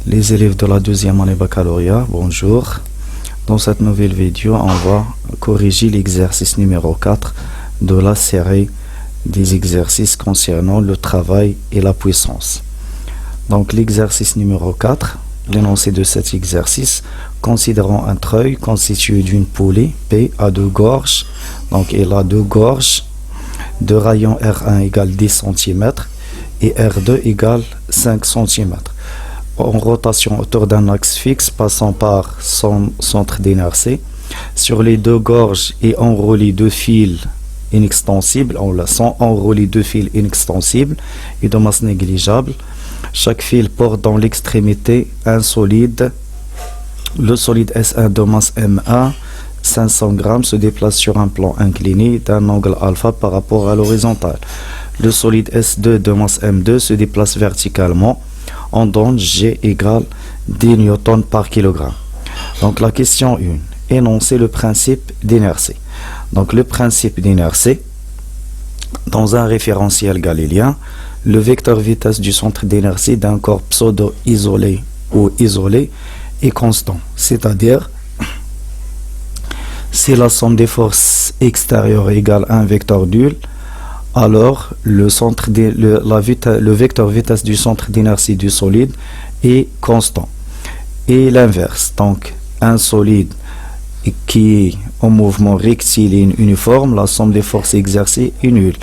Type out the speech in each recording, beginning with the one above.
Les élèves de la deuxième année baccalauréat, bonjour. Dans cette nouvelle vidéo, on va corriger l'exercice numéro 4 de la série des exercices concernant le travail et la puissance. Donc l'exercice numéro 4, l'énoncé de cet exercice, considérant un treuil constitué d'une poulie P à deux gorges, donc il a deux gorges, de rayon R1 égale 10 cm et R2 égale 5 cm. En rotation autour d'un axe fixe passant par son centre d'inertie. Sur les deux gorges est enroulé deux fils inextensibles, on le sent, enroulé deux fils inextensibles et de masse négligeable. Chaque fil porte dans l'extrémité un solide. Le solide S1 de masse M1, 500 g, se déplace sur un plan incliné d'un angle alpha par rapport à l'horizontale. Le solide S2 de masse M2 se déplace verticalement en onde G égale 10 newtons par kilogramme. Donc la question 1, énoncer le principe d'inertie. Donc le principe d'inertie, dans un référentiel galiléen, le vecteur vitesse du centre d'inertie d'un corps pseudo-isolé ou isolé est constant, c'est-à-dire si la somme des forces extérieures égale un vecteur nul, alors le vecteur vitesse du centre d'inertie du solide est constant. Et l'inverse, donc un solide qui est en mouvement rectiligne uniforme, la somme des forces exercées est nulle.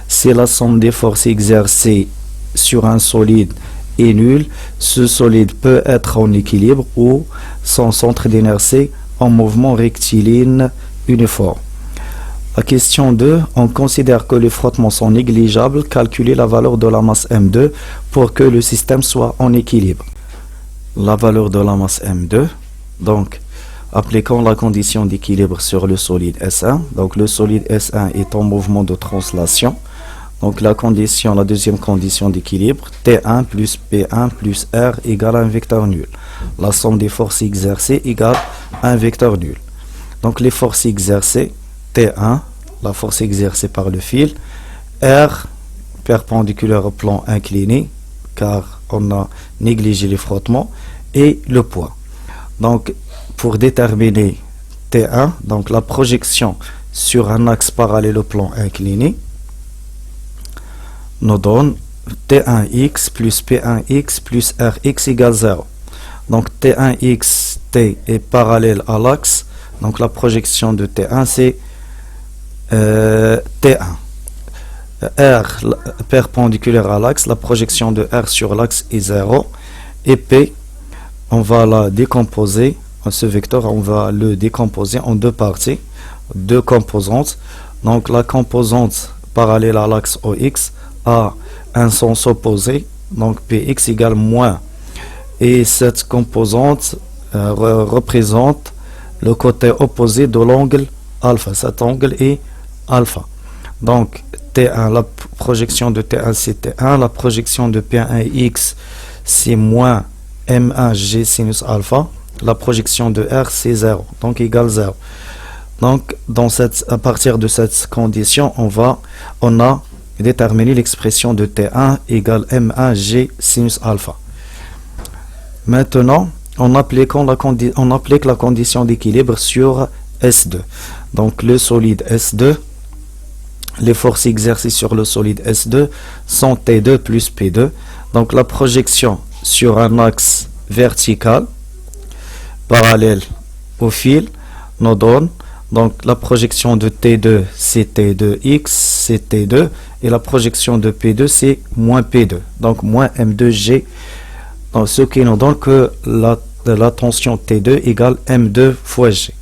Si la somme des forces exercées sur un solide est nulle, ce solide peut être en équilibre ou son centre d'inertie en mouvement rectiligne uniforme. La question 2, on considère que les frottements sont négligeables. Calculer la valeur de la masse M2 pour que le système soit en équilibre. La valeur de la masse M2, donc appliquons la condition d'équilibre sur le solide S1. Donc le solide S1 est en mouvement de translation. Donc la deuxième condition d'équilibre, T1 plus P1 plus R égale un vecteur nul. La somme des forces exercées égale un vecteur nul. Donc les forces exercées, T1, la force exercée par le fil, R, perpendiculaire au plan incliné, car on a négligé les frottements, et le poids. Donc, pour déterminer T1, donc la projection sur un axe parallèle au plan incliné, nous donne T1x plus P1x plus Rx égale 0. Donc T1x, T est parallèle à l'axe, donc la projection de T1 c'est T1. R perpendiculaire à l'axe, la projection de R sur l'axe est 0. Et P, on va la décomposer, ce vecteur, on va le décomposer en deux parties, deux composantes. Donc la composante parallèle à l'axe OX a un sens opposé, donc Px égale moins. Et cette composante représente le côté opposé de l'angle alpha. Cet angle est alpha. Donc T1, la projection de T1 c'est T1, la projection de P1x c'est moins M1G sinus alpha, la projection de R c'est 0, donc égale 0. Donc à partir de cette condition, on a déterminé l'expression de T1 égale M1G sinus alpha. Maintenant, on applique la condition d'équilibre sur S2. Donc le solide S2, les forces exercées sur le solide S2 sont T2 plus P2. Donc la projection sur un axe vertical parallèle au fil nous donne donc la projection de T2 c'est T2x, c'est T2, et la projection de P2 c'est moins P2, donc moins M2G, donc ce qui nous donne que la tension T2 égale M2 fois G.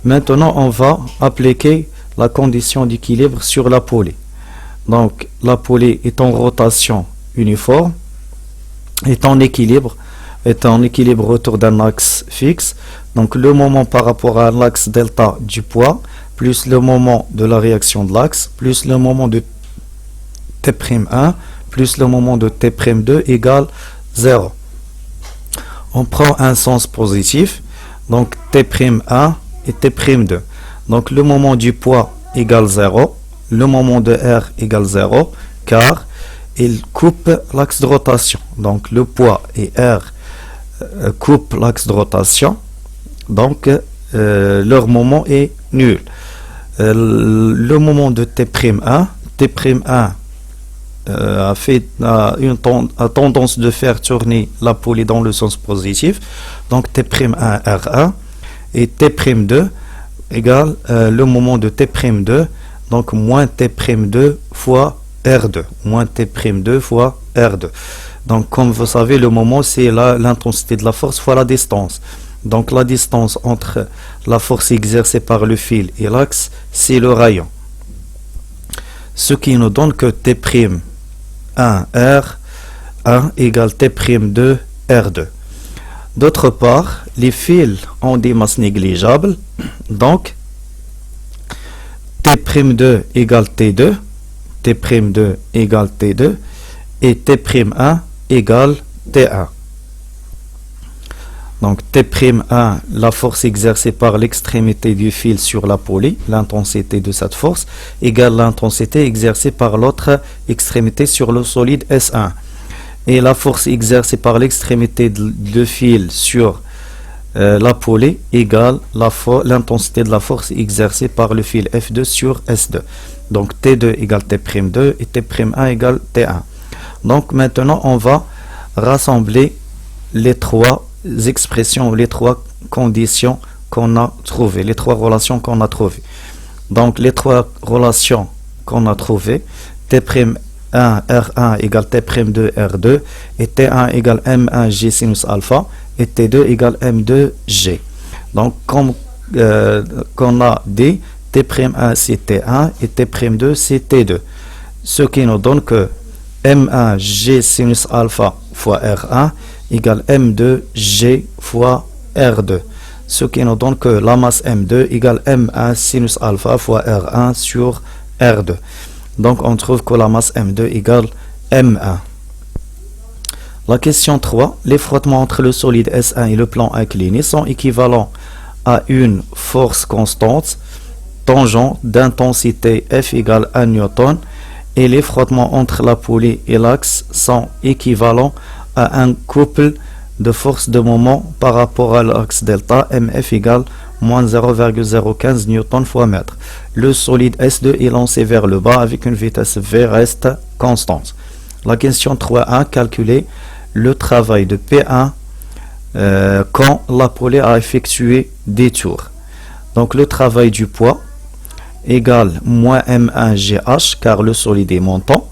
Maintenant on va appliquer la condition d'équilibre sur la poulie. Donc la poulie est en rotation uniforme, est en équilibre autour d'un axe fixe. Donc le moment par rapport à l'axe delta du poids, plus le moment de la réaction de l'axe, plus le moment de T'1, plus le moment de T'2 égale 0. On prend un sens positif, donc T'1 et T'2. Donc le moment du poids égale 0, le moment de R égale 0, car il coupe l'axe de rotation. Donc le poids et R coupe l'axe de rotation, donc leur moment est nul. Le moment de T'1, T'1 a tendance de faire tourner la poulie dans le sens positif, donc T'1 R1, et T'2 égale le moment de T'2, donc moins T'2 fois R2, moins T'2 fois R2. Donc comme vous savez, le moment c'est l'intensité de la force fois la distance. Donc la distance entre la force exercée par le fil et l'axe, c'est le rayon. Ce qui nous donne que T'1 R1 égale T'2 R2. D'autre part, les fils ont des masses négligeables, donc T'2 égale T2, T'2 égale T2 et T'1 égale T1. Donc T'1, la force exercée par l'extrémité du fil sur la poulie, l'intensité de cette force, égale l'intensité exercée par l'autre extrémité sur le solide S1. Et la force exercée par l'extrémité de fil sur la poulie égale l'intensité de la force exercée par le fil F2 sur S2. Donc T2 égale T'2 et T'1 égale T1. Donc maintenant on va rassembler les trois expressions, les trois conditions qu'on a trouvées, les trois relations qu'on a trouvées. Donc les trois relations qu'on a trouvées, T'1 R1 égale T'2 R2 et T1 égale M1G sinus alpha et T2 égale M2G. Donc comme qu'on a dit, T'1 c'est T1 et T'2 c'est T2. Ce qui nous donne que M1G sinus alpha fois R1 égale M2G fois R2. Ce qui nous donne que la masse M2 égale M1 sinus alpha fois R1 sur R2. Donc on trouve que la masse M2 égale M1. La question 3. Les frottements entre le solide S1 et le plan incliné sont équivalents à une force constante tangente d'intensité F égale 1 Newton et les frottements entre la poulie et l'axe sont équivalents à un couple de force de moment par rapport à l'axe delta MF égale moins 0,015 Newton fois mètre. Le solide S2 est lancé vers le bas avec une vitesse V reste constante. La question 3.1, calculer le travail de P1 quand la poulie a effectué des tours. Donc le travail du poids égale moins M1GH car le solide est montant.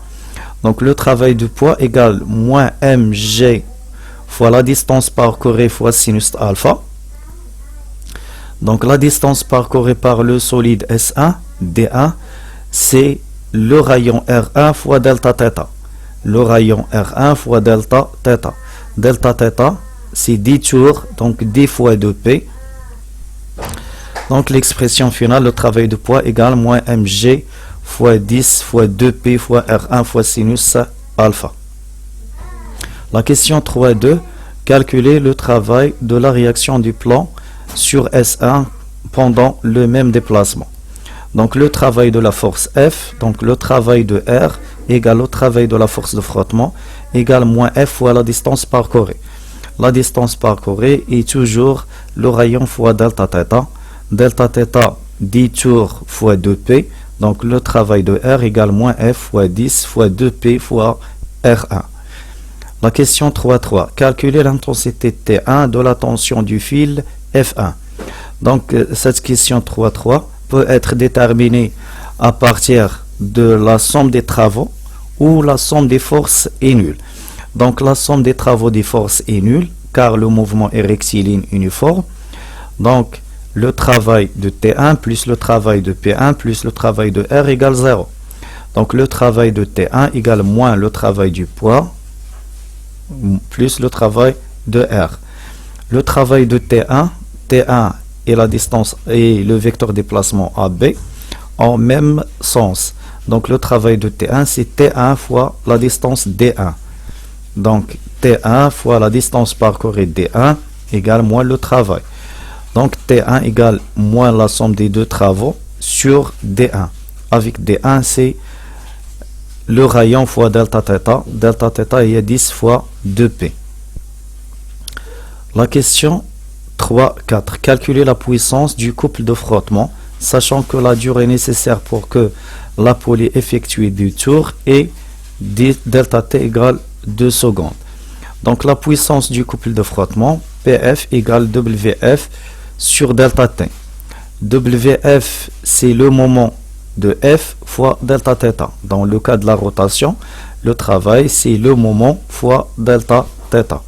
Donc le travail du poids égale moins mg fois la distance parcourue fois sinus alpha. Donc la distance parcourue par le solide S1, D1, c'est le rayon R1 fois delta θ. Le rayon R1 fois delta θ. Delta θ, c'est 10 tours, donc 10 fois 2P. Donc l'expression finale, le travail de poids égale moins mg fois 10 fois 2P fois R1 fois sinus alpha. La question 3.2, calculer le travail de la réaction du plan sur S1 pendant le même déplacement. Donc le travail de la force F, donc le travail de R égale le travail de la force de frottement égale moins F fois la distance parcourue. La distance parcourue est toujours le rayon fois delta θ. Delta θ 10 tours fois 2P. Donc le travail de R égale moins F fois 10 fois 2P fois R1. La question 3.3. Calculer l'intensité T1 de la tension du fil F1. Donc cette question 3.3 peut être déterminée à partir de la somme des travaux ou la somme des forces est nulle. Donc la somme des travaux des forces est nulle car le mouvement est rectiligne uniforme. Donc le travail de T1 plus le travail de P1 plus le travail de R égale 0. Donc le travail de T1 égale moins le travail du poids plus le travail de R. Le travail de T1 et la distance et le vecteur déplacement AB en même sens. Donc le travail de T1 c'est T1 fois la distance D1. Donc T1 fois la distance parcourue D1 égale moins le travail. Donc T1 égale moins la somme des deux travaux sur D1. Avec D1 c'est le rayon fois delta θ. Delta θ est 10 fois 2P. La question 3.4. Calculer la puissance du couple de frottement, sachant que la durée nécessaire pour que la poulie effectue du tour est delta t égale 2 secondes. Donc la puissance du couple de frottement, PF égale WF sur delta t. WF, c'est le moment de F fois delta θ. Dans le cas de la rotation, le travail, c'est le moment fois delta θ.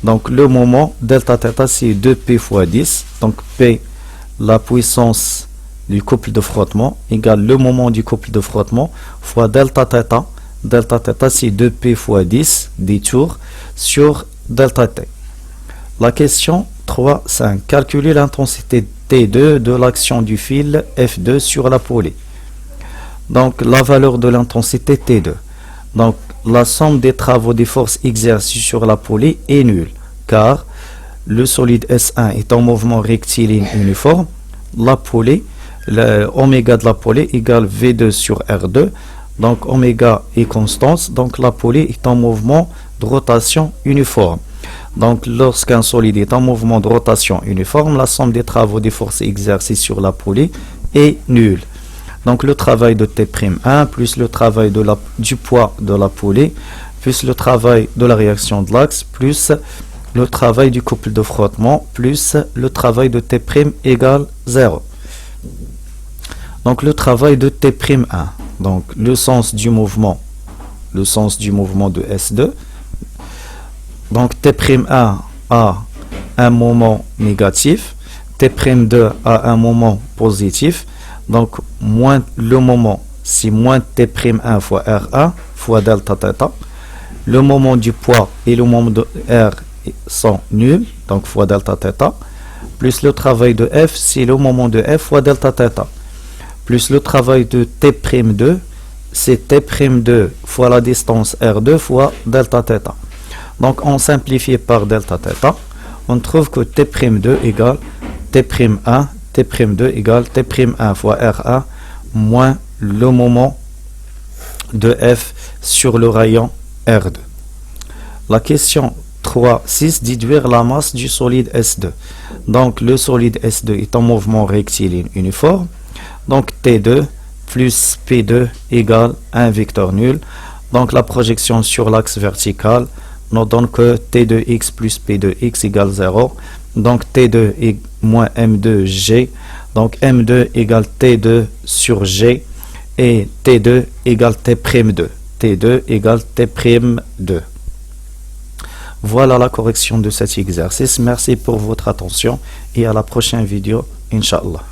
Donc le moment delta θ, c'est 2P fois 10. Donc P, la puissance du couple de frottement, égale le moment du couple de frottement fois delta θ. Delta θ, c'est 2P fois 10 des tours sur delta t. La question 3.5. Calculer l'intensité T2 de l'action du fil F2 sur la poulie. Donc la valeur de l'intensité T2. Donc la somme des travaux des forces exercées sur la poulie est nulle, car le solide S1 est en mouvement rectiligne uniforme. La poulie, l'oméga de la poulie égale V2 sur R2. Donc oméga est constante, donc la poulie est en mouvement de rotation uniforme. Donc lorsqu'un solide est en mouvement de rotation uniforme, la somme des travaux des forces exercées sur la poulie est nulle. Donc le travail de T'1 plus le travail du poids de la poulie plus le travail de la réaction de l'axe plus le travail du couple de frottement plus le travail de T' égale 0. Donc le travail de T'1, donc le sens du mouvement de S2. Donc T'1 a un moment négatif, T'2 a un moment positif. Donc moins le moment, c'est moins T'1 fois R1 fois delta θ. Le moment du poids et le moment de R sont nuls, donc fois delta θ. Plus le travail de F, c'est le moment de F fois delta θ. Plus le travail de T'2, c'est T'2 fois la distance R2 fois delta θ. Donc on simplifie par delta θ, on trouve que T'2 égale T'1, T'2 égale T'1 fois R1 moins le moment de F sur le rayon R2. La question 3.6. Déduire la masse du solide S2. Donc le solide S2 est en mouvement rectiligne uniforme. Donc T2 plus P2 égale un vecteur nul. Donc la projection sur l'axe vertical nous donne que T2x plus P2x égale 0. Donc T2 est moins M2G. Donc M2 égale T2 sur G. Et T2 égale T'2. T2 égale T'2. Voilà la correction de cet exercice. Merci pour votre attention et à la prochaine vidéo, Inch'Allah.